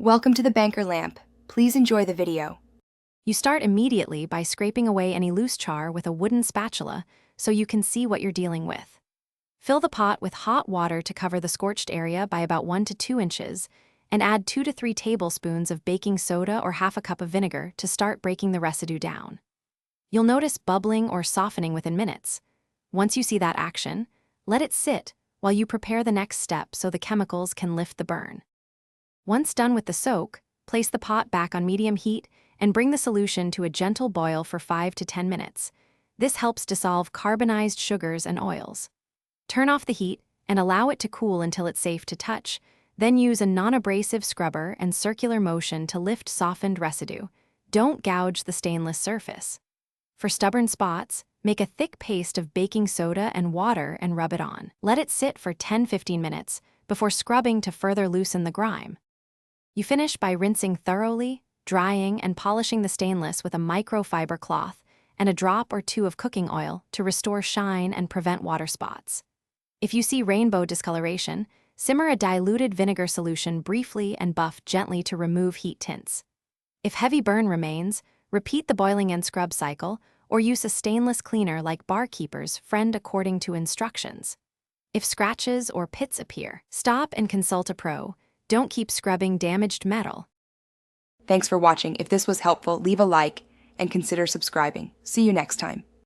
Welcome to the banker lamp. Please enjoy the video. You start immediately by scraping away any loose char with a wooden spatula so you can see what you're dealing with. Fill the pot with hot water to cover the scorched area by about 1 to 2 inches, and add 2 to 3 tablespoons of baking soda or half a cup of vinegar to start breaking the residue down. You'll notice bubbling or softening within minutes. Once you see that action, let it sit while you prepare the next step so the chemicals can lift the burn. Once done with the soak, place the pot back on medium heat and bring the solution to a gentle boil for 5 to 10 minutes. This helps dissolve carbonized sugars and oils. Turn off the heat and allow it to cool until it's safe to touch. Then use a non-abrasive scrubber and circular motion to lift softened residue. Don't gouge the stainless surface. For stubborn spots, make a thick paste of baking soda and water and rub it on. Let it sit for 10-15 minutes before scrubbing to further loosen the grime. You finish by rinsing thoroughly, drying, and polishing the stainless with a microfiber cloth and a drop or two of cooking oil to restore shine and prevent water spots. If you see rainbow discoloration, simmer a diluted vinegar solution briefly and buff gently to remove heat tints. If heavy burn remains, repeat the boiling and scrub cycle or use a stainless cleaner like Barkeeper's Friend according to instructions. If scratches or pits appear, stop and consult a pro. Don't keep scrubbing damaged metal. Thanks for watching. If this was helpful, leave a like and consider subscribing. See you next time.